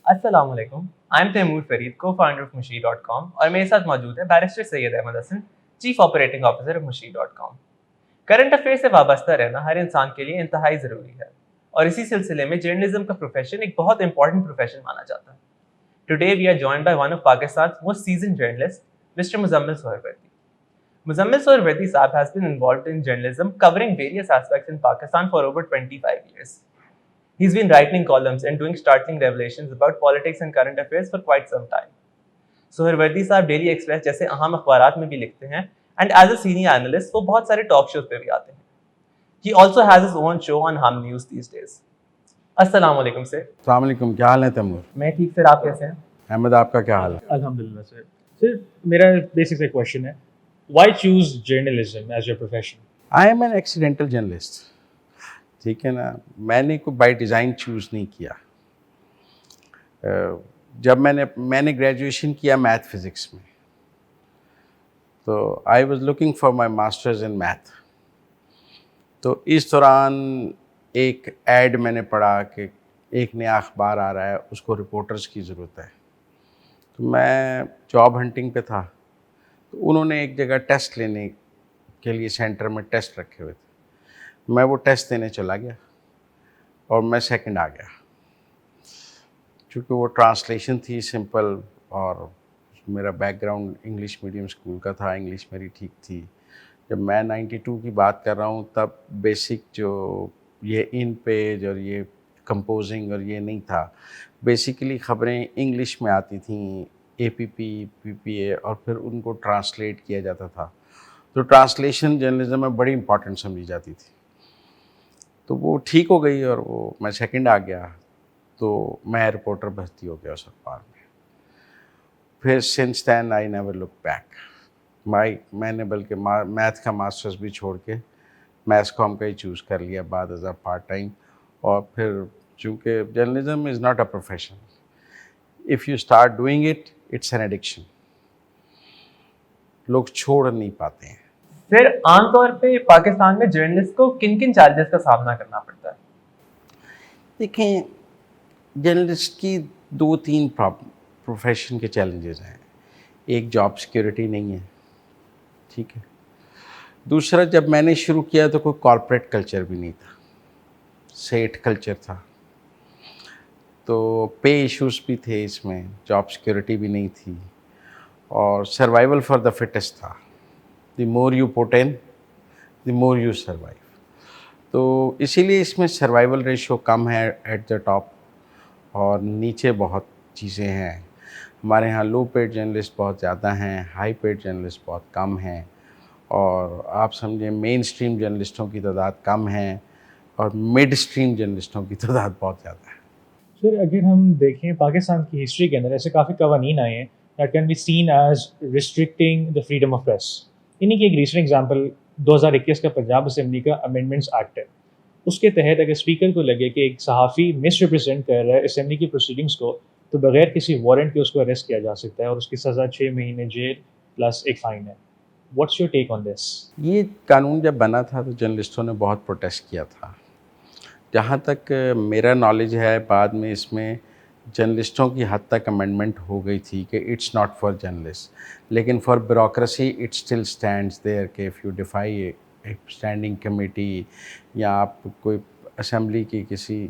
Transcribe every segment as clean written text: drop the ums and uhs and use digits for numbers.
السلام علیکم. I am Timur Farid, کو فاؤنڈر آف مشی.com, اور میرے ساتھ موجود ہے barrister Syed Ahmed Hasan, chief operating officer of مشی.com. کرنٹ افیئر سے وابستہ رہنا ہر انسان کے لیے انتہائی ضروری ہے, اور اسی سلسلے میں جرنلزم کا پروفیشن ایک بہت امپورٹنٹ پروفیشن مانا جاتا ہے. Today we are joined by one of Pakistan most seasoned journalist, mister Muzammil Sohrawardy. Muzammil Sohrawardy Saab has been involved in journalism covering various aspects in Pakistan for over 25 years. He's been writing columns and doing startling revelations about politics and current affairs for quite some time. Sohrawardy Saab daily express جیسے اہم اخبارات میں بھی لکھتے ہیں, and as a senior analyst وہ بہت سارے ٹاک شوز پہ بھی آتے ہیں. He also has his own show on Hum News these days. السلام علیکم سر. السلام علیکم, کیا حال ہے تیمور؟ میں ٹھیک سر, آپ کیسے ہیں؟ احمد, آپ کا کیا حال ہے؟ الحمدللہ سر. سر میرا بیسک سے کویشچن ہے, why choose journalism as your profession? I am an accidental journalist. ٹھیک ہے نا, میں نے کوئی بائی ڈیزائن چوز نہیں کیا. جب میں نے گریجویشن کیا میتھ فزکس میں, تو I was looking for my masters in math. تو اس دوران ایک ایڈ میں نے پڑھا کہ ایک نیا اخبار آ رہا ہے, اس کو رپورٹرز کی ضرورت ہے. تو میں جاب ہنٹنگ پہ تھا, تو انہوں نے ایک جگہ ٹیسٹ لینے کے لیے سینٹر میں ٹیسٹ رکھے ہوئے تھے. میں وہ ٹیسٹ دینے چلا گیا اور میں سیکنڈ آ گیا. چونکہ وہ ٹرانسلیشن تھی سمپل, اور میرا back ground English medium school کا تھا, انگلش میری ٹھیک تھی. جب میں 92 کی بات کر رہا ہوں, تب بیسک جو یہ ان پیج اور یہ کمپوزنگ اور یہ نہیں تھا. بیسیکلی خبریں انگلش میں آتی تھیں, اے پی پی اے, اور پھر ان کو ٹرانسلیٹ کیا جاتا تھا. تو ٹرانسلیشن جرنلزم میں بڑی امپورٹنٹ سمجھی جاتی تھی. تو وہ ٹھیک ہو گئی اور وہ میں سیکنڈ آ گیا, تو میں رپورٹر بھرتی ہو گیا اس اخبار میں. پھر since then I never look back. میں نے بلکہ میتھ کا ماسٹرز بھی چھوڑ کے میتھ کام کا ہی چوز کر لیا بعد از اے پارٹ ٹائم. اور پھر چونکہ journalism is not a profession, if you start doing it, it's an addiction. لوگ چھوڑ نہیں پاتے ہیں. سر عام طور پہ پاکستان میں جرنلسٹ کو کن کن چیلنجز کا سامنا کرنا پڑتا ہے؟ دیکھیں, جرنلسٹ کی 2-3 پروفیشن کے چیلنجز ہیں. ایک جاب سیکیورٹی نہیں ہے, ٹھیک ہے. دوسرا, جب میں نے شروع کیا تو کوئی کارپوریٹ کلچر بھی نہیں تھا, سیٹ کلچر تھا. تو پے ایشوز بھی تھے اس میں, جاب سیکیورٹی بھی نہیں تھی, اور سروائیول فار دا فٹسٹ تھا. The more you put in, the more you survive. تو اسی لیے اس میں سروائیول ریشو کم ہے ایٹ دا ٹاپ, اور نیچے بہت چیزیں ہیں. ہمارے یہاں لو پیڈ جرنلسٹ بہت زیادہ ہیں, ہائی پیڈ جرنلسٹ بہت کم ہیں, اور آپ سمجھیں مین اسٹریم جرنلسٹوں کی تعداد کم ہیں, اور مڈ اسٹریم جرنلسٹوں کی تعداد بہت زیادہ ہے. سر اگر ہم دیکھیں پاکستان کی ہسٹری کے اندر ایسے کافی قوانین آئے ہیں that can be seen as restricting the freedom of press. انہیں کی ایک ریسنٹ ایگزامپل 2021 کا پنجاب اسمبلی کا امینڈمنٹس ایکٹ ہے. اس کے تحت اگر اسپیکر کو لگے کہ ایک صحافی مس ریپرزینٹ کر رہا ہے اسمبلی کی پروسیڈنگس کو, تو بغیر کسی وارنٹ کے اس کو اریسٹ کیا جا سکتا ہے, اور اس کی سزا 6 مہینے جیل پلس ایک فائن ہے. واٹس یور ٹیک آن دس؟ یہ قانون جب بنا تھا تو جرنلسٹوں نے بہت پروٹیسٹ کیا تھا. جہاں تک میرا نالج ہے, بعد میں اس میں جرنلسٹوں کی حد تک امینڈمنٹ ہو گئی تھی کہ اٹس ناٹ فار جرنلسٹ, لیکن for bureaucracy it still stands there کہ اف یو ڈیفائی ایک اسٹینڈنگ کمیٹی, یا آپ کوئی اسمبلی کی کسی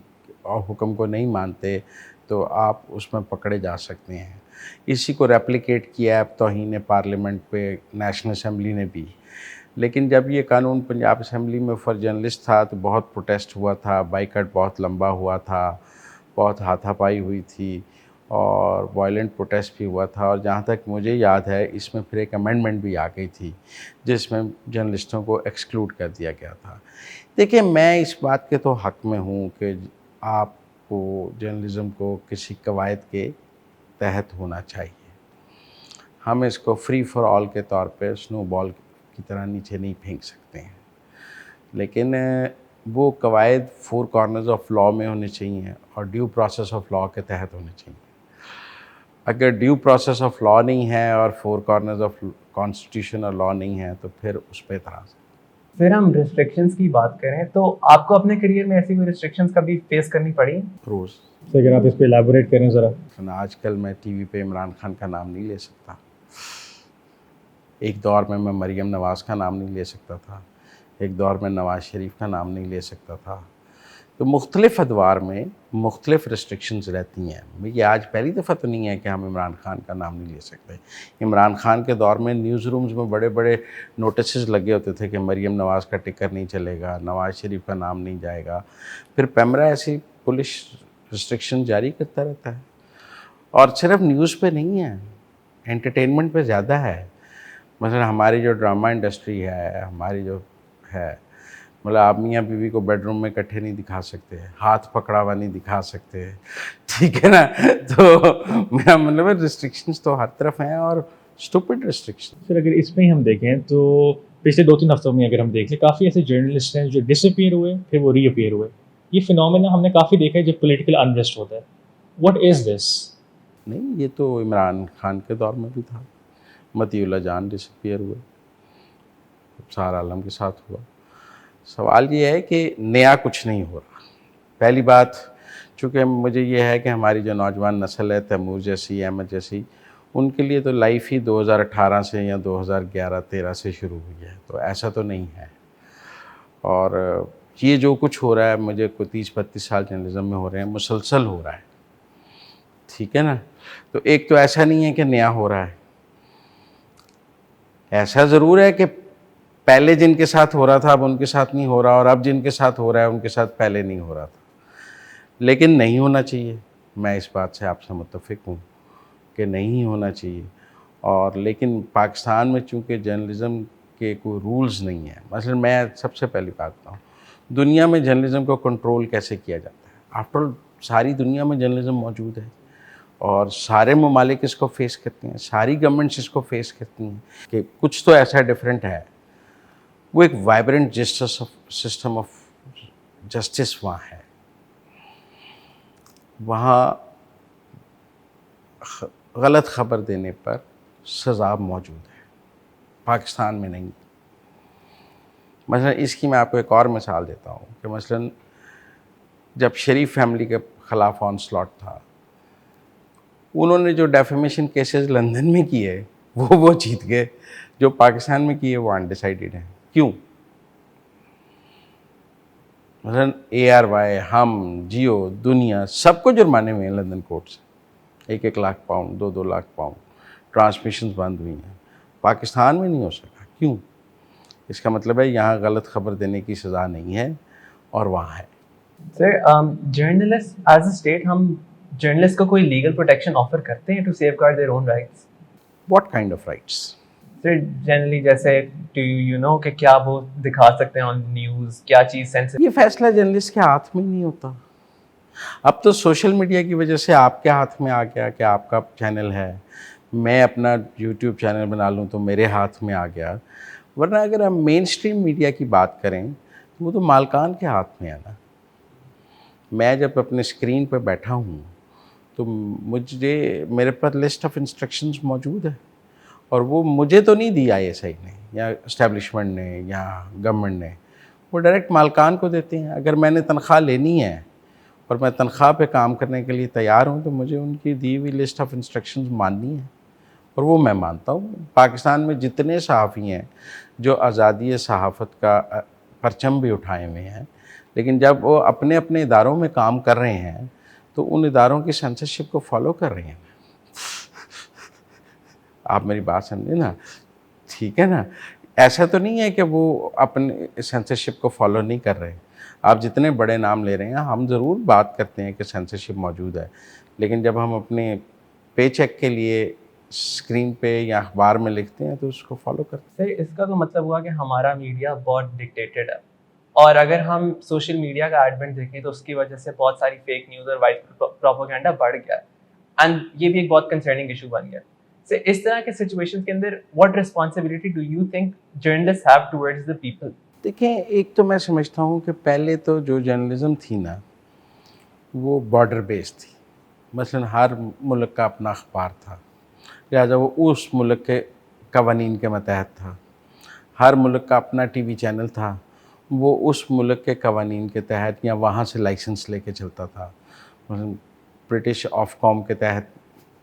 حکم کو نہیں مانتے, تو آپ اس میں پکڑے جا سکتے ہیں. اسی کو ریپلیکیٹ کیا ہے توہین پارلیمنٹ پہ نیشنل اسمبلی نے بھی. لیکن جب یہ قانون پنجاب اسمبلی میں فار جرنلسٹ تھا تو بہت پروٹیسٹ ہوا تھا, بائیکاٹ بہت لمبا ہوا تھا, بہت ہاتھا پائی ہوئی تھی, اور وائلنٹ پروٹیسٹ بھی ہوا تھا. اور جہاں تک مجھے یاد ہے اس میں پھر ایک امینڈمنٹ بھی آ گئی تھی جس میں جرنلسٹوں کو ایکسکلوڈ کر دیا گیا تھا. دیکھیں, میں اس بات کے تو حق میں ہوں کہ آپ کو جرنلزم کو کسی قواعد کے تحت ہونا چاہیے. ہم اس کو فری فار آل کے طور پہ سنو بال کی طرح نیچے نہیں پھینک سکتے ہیں, لیکن وہ قواعد 4 کارنرز آف لاء میں ہونے چاہیے اور ڈیو پروسیس آف لاء کے تحت ہونے چاہیے. اگر ڈیو پروسیس آف لاء نہیں ہے اور 4 کارنرز آف کانسٹیٹیوشن اور لاء نہیں ہے, تو پھر اس پہ اعتراض ہے. پھر ہم ریسٹرکشنز کی بات کریں تو آپ کو اپنے کریئر میں ایسی کوئی ریسٹرکشنز کبھی فیس کرنی پڑی؟ روز. تو اگر آپ اس پہ ایلیبوریٹ کریں ذرا. آج کل میں ٹی وی پہ عمران خان کا نام نہیں لے سکتا. ایک دور میں مریم نواز کا نام نہیں لے سکتا تھا. ایک دور میں نواز شریف کا نام نہیں لے سکتا تھا. تو مختلف ادوار میں مختلف ریسٹرکشنز رہتی ہیں. یہ آج پہلی دفعہ تو نہیں ہے کہ ہم عمران خان کا نام نہیں لے سکتے. عمران خان کے دور میں نیوز رومز میں بڑے بڑے نوٹسز لگے ہوتے تھے کہ مریم نواز کا ٹکر نہیں چلے گا, نواز شریف کا نام نہیں جائے گا. پھر پیمرا ایسی پولیس ریسٹرکشن جاری کرتا رہتا ہے. اور صرف نیوز پہ نہیں ہے, انٹرٹینمنٹ پہ زیادہ ہے. مثلا ہماری جو ڈرامہ انڈسٹری ہے, ہماری جو ہے, مطلب آپ میاں بیوی کو بیڈ روم میں اکٹھے نہیں دکھا سکتے, ہاتھ پکڑا ہوا نہیں دکھا سکتے, ٹھیک ہے نا. تو میرا مطلب ہے ریسٹرکشنز تو ہر طرف ہیں, اور اسٹوپڈ ریسٹرکشن. پھر اگر اس میں ہی ہم دیکھیں تو پچھلے 2-3 ہفتوں میں اگر ہم دیکھ لیں, کافی ایسے جرنلسٹ ہیں جو ڈس اپیئر ہوئے پھر وہ ری اپیئر ہوئے. یہ فینومینا ہم نے کافی دیکھا ہے جب پولیٹیکل انریسٹ ہوتا ہے. واٹ از دس؟ نہیں, یہ تو عمران خان کے دور میں بھی تھا. مطیع اللہ جان ڈس اپیئر ہوئے, سارا عالم کے ساتھ ہوا. سوال یہ ہے کہ نیا کچھ نہیں ہو رہا. پہلی بات, چونکہ مجھے یہ ہے کہ ہماری جو نوجوان نسل ہے, تیمور جیسی, احمد جیسی, ان کے لیے تو لائف ہی 2018 سے یا 2011-13 سے شروع ہوئی ہے. تو ایسا تو نہیں ہے. اور یہ جو کچھ ہو رہا ہے, مجھے کوئی 30-32 سال جرنلزم میں ہو رہے ہیں, مسلسل ہو رہا ہے, ٹھیک ہے نا. تو ایک تو ایسا نہیں ہے کہ نیا ہو رہا ہے. ایسا ضرور ہے کہ پہلے جن کے ساتھ ہو رہا تھا اب ان کے ساتھ نہیں ہو رہا, اور اب جن کے ساتھ ہو رہا ہے ان کے ساتھ پہلے نہیں ہو رہا تھا. لیکن نہیں ہونا چاہیے. میں اس بات سے آپ سے متفق ہوں کہ نہیں ہونا چاہیے. اور لیکن پاکستان میں چونکہ جرنلزم کے کوئی رولز نہیں ہیں. مثلا میں سب سے پہلی بات بتاؤں, دنیا میں جرنلزم کو کنٹرول کیسے کیا جاتا ہے؟ آفٹر آل ساری دنیا میں جرنلزم موجود ہے, اور سارے ممالک اس کو فیس کرتے ہیں, ساری گورنمنٹس اس کو فیس کرتی ہیں کہ کچھ تو ایسا ڈفرینٹ ہے. وہ ایک وائبرنٹ سسٹم آف جسٹس وہاں ہے. وہاں غلط خبر دینے پر سزا موجود ہے, پاکستان میں نہیں. مثلا اس کی میں آپ کو ایک اور مثال دیتا ہوں کہ مثلا جب شریف فیملی کے خلاف آن سلاٹ تھا, انہوں نے جو ڈیفیمیشن کیسز لندن میں کیے وہ جیت گئے, جو پاکستان میں کیے وہ انڈیسائیڈڈ ہیں. کیوں؟ مثلا ARY, ہم, جیو, دنیا, سب کو جرمانے ہوئے ہیں لندن کورٹ سے, 1-1 lakh pound, 2-2 lakh pound. Transmissions بند ہوئی ہیں. پاکستان میں نہیں ہو سکا. کیوں؟ اس کا مطلب ہے یہاں غلط خبر دینے کی سزا نہیں ہے, اور وہاں ہے. Sir, journalist as a state, ہم جرنلسٹ کو کوئی لیگل پروٹیکشن آفر کرتے ہیں to safeguard their own rights? What kind of rights? Sir generally جیسے ڈو یو نو کہ کیا وہ دکھا سکتے ہیں آن نیوز, کیا چیز سینسیٹیو؟ یہ فیصلہ جرنلسٹ کے ہاتھ میں نہیں ہوتا. اب تو سوشل میڈیا کی وجہ سے آپ کے ہاتھ میں آ گیا کہ آپ کا چینل ہے, میں اپنا یوٹیوب چینل بنا لوں تو میرے ہاتھ میں آ گیا. ورنہ اگر ہم مین اسٹریم میڈیا کی بات کریں تو وہ تو مالکان کے ہاتھ میں ہے نا. میں جب اپنے اسکرین پہ بیٹھا ہوں تو میرے پاس لسٹ آف انسٹرکشنز موجود ہے, اور وہ مجھے تو نہیں دی ISI نے یا اسٹیبلشمنٹ نے یا گورنمنٹ نے, وہ ڈائریکٹ مالکان کو دیتے ہیں. اگر میں نے تنخواہ لینی ہے اور میں تنخواہ پہ کام کرنے کے لیے تیار ہوں تو مجھے ان کی دی ہوئی لسٹ آف انسٹرکشنز ماننی ہے, اور وہ میں مانتا ہوں. پاکستان میں جتنے صحافی ہیں جو آزادی صحافت کا پرچم بھی اٹھائے ہوئے ہیں, لیکن جب وہ اپنے اپنے اداروں میں کام کر رہے ہیں تو ان اداروں کی سینسرشپ کو فالو کر رہے ہیں. آپ میری بات سمجھیں نا, ٹھیک ہے نا. ایسا تو نہیں ہے کہ وہ اپنے سینسرشپ کو فالو نہیں کر رہے. آپ جتنے بڑے نام لے رہے ہیں, ہم ضرور بات کرتے ہیں کہ سینسرشپ موجود ہے, لیکن جب ہم اپنے پے چیک کے لیے اسکرین پہ یا اخبار میں لکھتے ہیں تو اس کو فالو کرتے ہیں. سر اس کا تو مطلب ہوا کہ ہمارا میڈیا بہت ڈکٹیٹڈ ہے, اور اگر ہم سوشل میڈیا کا ایڈوینٹ دیکھیں تو اس کی وجہ سے بہت ساری فیک نیوز اور وائٹ پروپیگنڈا بڑھ گیا ہے, اینڈ یہ بھی ایک بہت کنسرننگ ایشو بن گیا. سر اس طرح کے سچویشن کے اندر what responsibility do you think journalist have towards the people? دیکھیں, ایک تو میں سمجھتا ہوں کہ پہلے تو جو جرنلزم تھی نا وہ بارڈر بیس تھی. مثلا ہر ملک کا اپنا اخبار تھا, لہٰذا وہ اس ملک کے قوانین کے متحد تھا. ہر ملک کا اپنا ٹی وی چینل تھا، وہ اس ملک کے قوانین کے تحت یا وہاں سے لائسنس لے کے چلتا تھا. برٹش آف کام کے تحت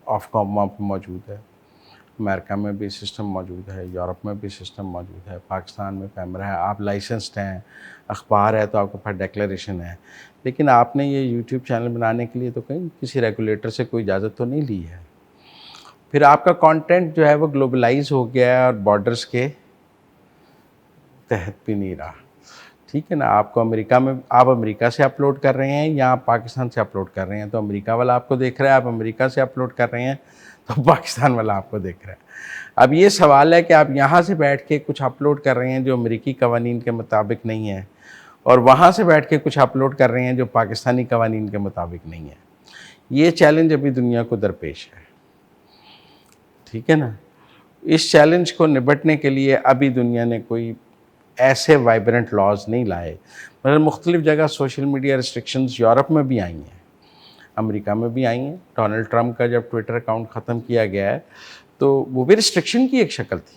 آف کام وہاں پہ موجود ہے، امریکہ میں بھی سسٹم موجود ہے، یورپ میں بھی سسٹم موجود ہے، پاکستان میں پیمرا ہے، آپ لائسنسڈ ہیں، اخبار ہے تو آپ کے پاس ڈیکلیریشن ہے. لیکن آپ نے یہ یوٹیوب چینل بنانے کے لیے تو کہیں کسی ریگولیٹر سے کوئی اجازت تو نہیں لی ہے. پھر آپ کا کانٹینٹ جو ہے وہ گلوبلائز ہو گیا ہے اور بارڈرز کے تحت بھی نہیں رہا. ٹھیک ہے نا، آپ کو امریکہ میں آپ امریکہ سے اپلوڈ کر رہے ہیں یا آپ پاکستان سے اپلوڈ کر رہے ہیں تو امریکہ والا آپ کو دیکھ رہا ہے، آپ امریکہ سے اپلوڈ کر رہے ہیں تو پاکستان والا آپ کو دیکھ رہا ہے. اب یہ سوال ہے کہ آپ یہاں سے بیٹھ کے کچھ اپلوڈ کر رہے ہیں جو امریکی قوانین کے مطابق نہیں ہے، اور وہاں سے بیٹھ کے کچھ اپلوڈ کر رہے ہیں جو پاکستانی قوانین کے مطابق نہیں ہے. یہ چیلنج ابھی دنیا کو درپیش ہے. ٹھیک ہے نا، اس چیلنج کو نبٹنے کے لیے ابھی دنیا نے کوئی ایسے وائبرنٹ لاز نہیں لائے. مگر مختلف جگہ سوشل میڈیا ریسٹرکشنز یورپ میں بھی آئی ہیں، امریکہ میں بھی آئی ہیں. ڈونلڈ ٹرمپ کا جب ٹویٹر اکاؤنٹ ختم کیا گیا ہے تو وہ بھی ریسٹرکشن کی ایک شکل تھی.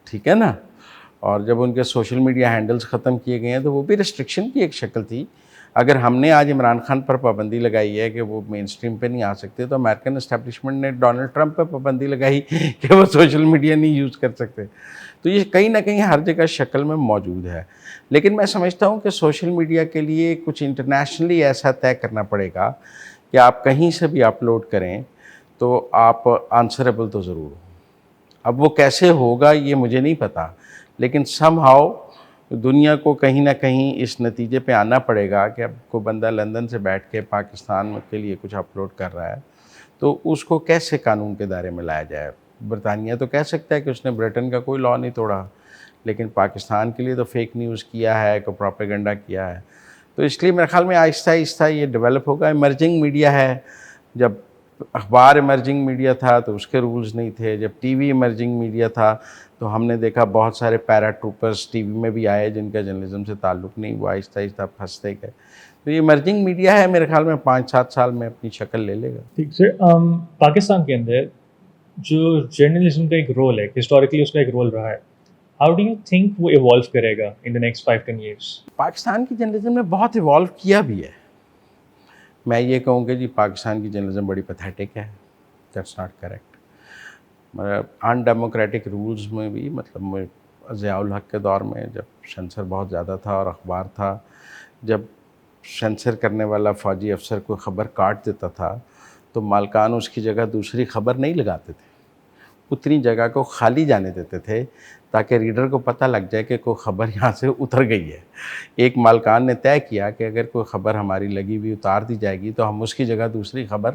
ٹھیک ہے نا، اور جب ان کے سوشل میڈیا ہینڈلز ختم کیے گئے ہیں تو وہ بھی ریسٹرکشن کی ایک شکل تھی. اگر ہم نے آج عمران خان پر پابندی لگائی ہے کہ وہ مین اسٹریم پہ نہیں آ سکتے تو امریکن اسٹیبلشمنٹ نے ڈونلڈ ٹرمپ پہ پابندی لگائی کہ وہ سوشل میڈیا نہیں یوز کر سکتے. تو یہ کہیں نہ کہیں ہر جگہ شکل میں موجود ہے. لیکن میں سمجھتا ہوں کہ سوشل میڈیا کے لیے کچھ انٹرنیشنلی ایسا طے کرنا پڑے گا کہ آپ کہیں سے بھی اپلوڈ کریں تو آپ آنسریبل تو ضرور ہوں. اب وہ کیسے ہوگا یہ مجھے نہیں پتہ، لیکن سم ہاؤ دنیا کو کہیں نہ کہیں اس نتیجے پہ آنا پڑے گا کہ اب کوئی بندہ لندن سے بیٹھ کے پاکستان کے لیے کچھ اپلوڈ کر رہا ہے تو اس کو کیسے قانون کے دائرے میں لایا جائے. برطانیہ تو کہہ سکتا ہے کہ اس نے برٹن کا کوئی لا نہیں توڑا، لیکن پاکستان کے لیے تو فیک نیوز کیا ہے، کوئی پروپیگنڈا کیا ہے. تو اس لیے میرے خیال میں آہستہ آہستہ یہ ڈیولپ ہوگا. ایمرجنگ میڈیا ہے، جب اخبار ایمرجنگ میڈیا تھا تو اس کے رولز نہیں تھے. جب ٹی وی ایمرجنگ میڈیا تھا تو ہم نے دیکھا بہت سارے پیرا ٹروپرز ٹی وی میں بھی آئے جن کا جرنلزم سے تعلق نہیں، وہ آہستہ آہستہ پھنستے گئے. تو یہ ایمرجنگ میڈیا ہے، میرے خیال میں 5-7 سال میں اپنی شکل لے لے گا. ٹھیک سر، پاکستان کے اندر جو جرنلزم کا ایک رول ہے، ہسٹوریکلی اس کا ایک رول رہا ہے، ہاؤ ڈو یو تھنک وہ ایوالو کرے گا ان دا نیکسٹ 5-10 ایئرس؟ پاکستان کی جرنلزم نے بہت ایوالو کیا بھی ہے. میں یہ کہوں کہ جی پاکستان کی جرنلزم بڑی پیتھیٹک ہے، دیٹس ناٹ کریکٹ. مطلب ان ڈیموکریٹک رولز میں بھی، مطلب ضیاء الحق کے دور میں جب سینسر بہت زیادہ تھا اور اخبار تھا، جب سینسر کرنے والا فوجی افسر کوئی خبر کاٹ دیتا تھا تو مالکان اس کی جگہ دوسری خبر نہیں لگاتے تھے، اتنی جگہ کو خالی جانے دیتے تھے تاکہ ریڈر کو پتہ لگ جائے کہ کوئی خبر یہاں سے اتر گئی ہے. ایک مالکان نے طے کیا کہ اگر کوئی خبر ہماری لگی ہوئی اتار دی جائے گی تو ہم اس کی جگہ دوسری خبر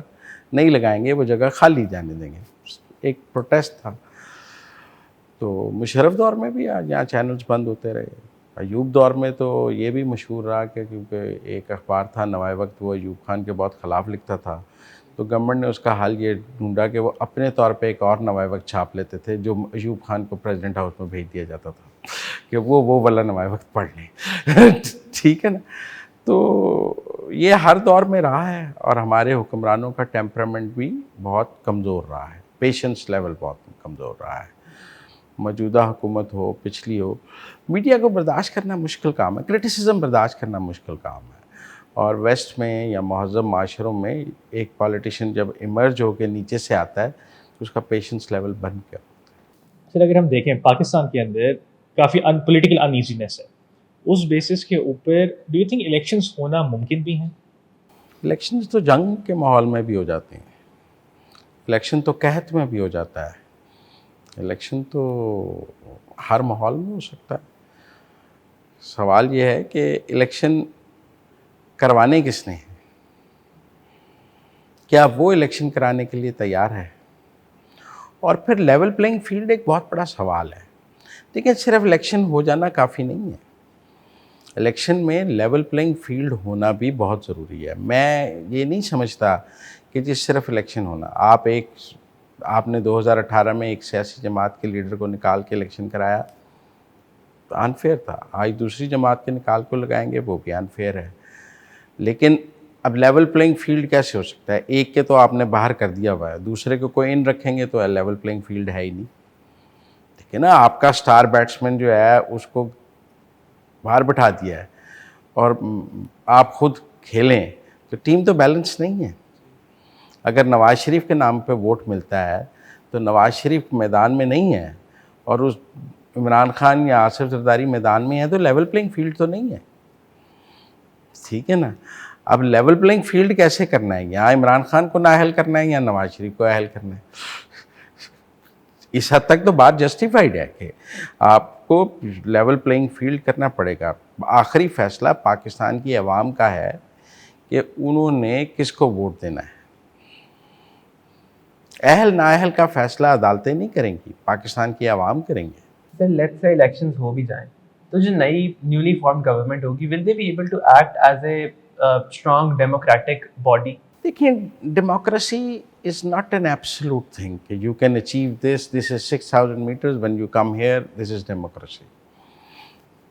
نہیں لگائیں گے، وہ جگہ خالی جانے دیں گے. ایک پروٹیسٹ تھا. تو مشرف دور میں بھی یہاں چینلز بند ہوتے رہے. ایوب دور میں تو یہ بھی مشہور رہا کہ کیونکہ ایک اخبار تھا نوائے وقت، وہ ایوب خان کے بہت خلاف لکھتا تھا، تو گورنمنٹ نے اس کا حل یہ ڈھونڈا کہ وہ اپنے طور پہ ایک اور نوائے وقت چھاپ لیتے تھے جو ایوب خان کو پریزیڈنٹ ہاؤس میں بھیج دیا جاتا تھا کہ وہ والا نوائے وقت پڑھ لیں. ٹھیک ہے نا. تو یہ ہر دور میں رہا ہے اور ہمارے حکمرانوں کا ٹیمپرامنٹ بھی بہت کمزور رہا ہے، پیشنس لیول بہت کمزور رہا ہے. موجودہ حکومت ہو، پچھلی ہو، میڈیا کو برداشت کرنا مشکل کام ہے، کرٹیسزم برداشت کرنا مشکل کام ہے. اور ویسٹ میں یا مہذب معاشروں میں ایک پالیٹیشین جب ایمرج ہو کے نیچے سے آتا ہے تو اس کا پیشنس لیول بن گیا. سر اگر ہم دیکھیں پاکستان کے اندر کافی پولیٹیکل ان ایزینس ہے، اس بیسس کے اوپر ڈو یو تھنک الیکشنز ہونا ممکن بھی ہیں؟ الیکشنز تو جنگ کے ماحول میں بھی ہو جاتے ہیں، الیکشن تو قحط میں بھی ہو جاتا ہے، الیکشن تو ہر ماحول میں ہو سکتا ہے. سوال یہ ہے کہ الیکشن کروانے کس نے ہیں؟ کیا وہ الیکشن کرانے کے لیے تیار ہے؟ اور پھر لیول پلینگ فیلڈ ایک بہت بڑا سوال ہے. دیکھیں صرف الیکشن ہو جانا کافی نہیں ہے، الیکشن میں لیول پلینگ فیلڈ ہونا بھی بہت ضروری ہے. میں یہ نہیں سمجھتا کہ جس صرف الیکشن ہونا، آپ نے 2018 میں ایک سیاسی جماعت کے لیڈر کو نکال کے الیکشن کرایا تو انفیئر تھا. آج دوسری جماعت کے نکال کو لگائیں گے، وہ بھی انفیئر ہے. لیکن اب لیول پلینگ فیلڈ کیسے ہو سکتا ہے؟ ایک کے تو آپ نے باہر کر دیا ہوا ہے، دوسرے کو کوئی ان رکھیں گے تو لیول پلینگ فیلڈ ہے ہی نہیں. ٹھیک ہے نا, آپ کا اسٹار بیٹسمین جو ہے اس کو باہر بٹھا دیا ہے اور آپ خود کھیلیں تو ٹیم تو بیلنس نہیں ہے. اگر نواز شریف کے نام پہ ووٹ ملتا ہے تو نواز شریف میدان میں نہیں ہے اور اس عمران خان یا آصف زرداری میدان میں ہے تو لیول پلینگ فیلڈ تو نہیں ہے. ٹھیک ہے نا. اب لیول پلینگ فیلڈ کیسے کرنا ہے؟ یہاں عمران خان کو نااہل کرنا ہے یا نواز شریف کو اہل کرنا ہے؟ اس حد تک تو بات جسٹیفائڈ ہے کہ آپ کو لیول پلینگ فیلڈ کرنا پڑے گا. آخری فیصلہ پاکستان کی عوام کا ہے کہ انہوں نے کس کو ووٹ دینا ہے. اہل نااہل کا فیصلہ عدالتیں نہیں کریں گی, پاکستان کی عوام کریں گے. سر لیٹس سے الیکشنز ہو بھی جائیں تو جو نئی نیولی فارم گورنمنٹ ہوگی will they be able to act as a strong democratic body? دیکھیں, democracy is not an absolute thing کہ you can achieve this is 6000 meters when you come here this is democracy.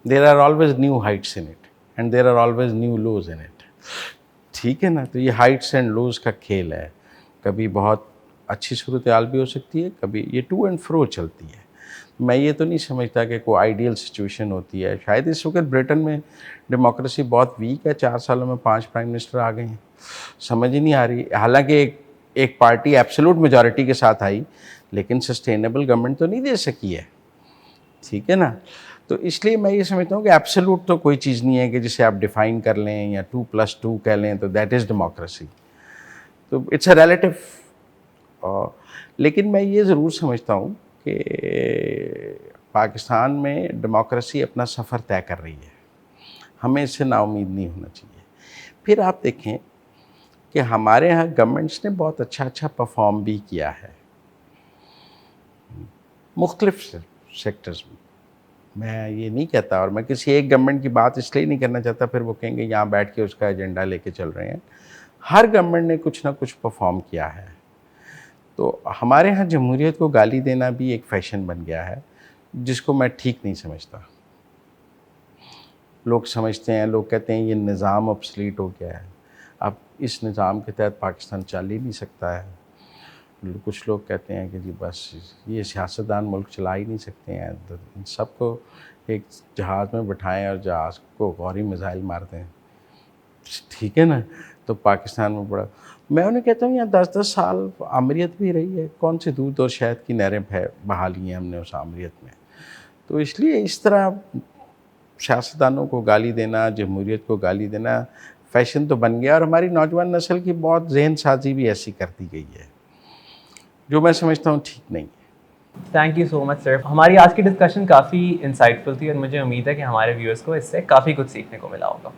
There are always new heights in it and there are always new lows in it. ٹھیک ہے نا. تو یہ heights and loose کا کھیل ہے. کبھی بہت اچھی صورتحال بھی ہو سکتی ہے, کبھی یہ ٹو اینڈ فرو چلتی ہے. میں یہ تو نہیں سمجھتا کہ کوئی آئیڈیل سچویشن ہوتی ہے. شاید اس وقت بریٹن میں ڈیموکریسی بہت ویک ہے, 4 سالوں میں 5 پرائم منسٹر آ گئے ہیں, سمجھ ہی نہیں آ رہی. حالانکہ ایک پارٹی ایبسولوٹ میجورٹی کے ساتھ آئی لیکن سسٹینیبل گورنمنٹ تو نہیں دے سکی ہے. ٹھیک ہے نا. تو اس لیے میں یہ سمجھتا ہوں کہ ایبسولوٹ تو کوئی چیز نہیں ہے کہ جسے آپ ڈیفائن کر لیں یا 2+2 کہہ لیں تو دیٹ از ڈیموکریسی. تو اٹس اے ریلیٹیو. لیکن میں یہ ضرور سمجھتا ہوں کہ پاکستان میں ڈیموکریسی اپنا سفر طے کر رہی ہے. ہمیں اس سے نا امید نہیں ہونا چاہیے. پھر آپ دیکھیں کہ ہمارے ہاں گورنمنٹس نے بہت اچھا پرفارم بھی کیا ہے مختلف سیکٹرز میں. میں یہ نہیں کہتا, اور میں کسی ایک گورنمنٹ کی بات اس لیے نہیں کرنا چاہتا, پھر وہ کہیں گے یہاں بیٹھ کے اس کا ایجنڈا لے کے چل رہے ہیں. ہر گورنمنٹ نے کچھ نہ کچھ پرفارم کیا ہے. تو ہمارے ہاں جمہوریت کو گالی دینا بھی ایک فیشن بن گیا ہے جس کو میں ٹھیک نہیں سمجھتا. لوگ سمجھتے ہیں, لوگ کہتے ہیں یہ نظام obsolete ہو گیا ہے, اب اس نظام کے تحت پاکستان چل ہی نہیں سکتا ہے. کچھ لوگ کہتے ہیں کہ جی بس یہ سیاستدان ملک چلا ہی نہیں سکتے ہیں, ان سب کو ایک جہاز میں بٹھائیں اور جہاز کو غوری میزائل مار دیں. ٹھیک ہے نا. تو پاکستان میں بڑا, میں انہیں کہتا ہوں یہاں 10 سال آمریت بھی رہی ہے, کون سی دودھ اور شہد کی نہریں بہا لی ہیں ہم نے اس آمریت میں. تو اس لیے اس طرح سیاستدانوں کو گالی دینا, جمہوریت کو گالی دینا فیشن تو بن گیا, اور ہماری نوجوان نسل کی بہت ذہن سازی بھی ایسی کر دی گئی ہے جو میں سمجھتا ہوں ٹھیک نہیں ہے. تھینک یو سو مچ سر. ہماری آج کی ڈسکشن کافی انسائٹ فل تھی اور مجھے امید ہے کہ ہمارے ویورس کو اس سے کافی کچھ سیکھنے کو ملا ہوگا.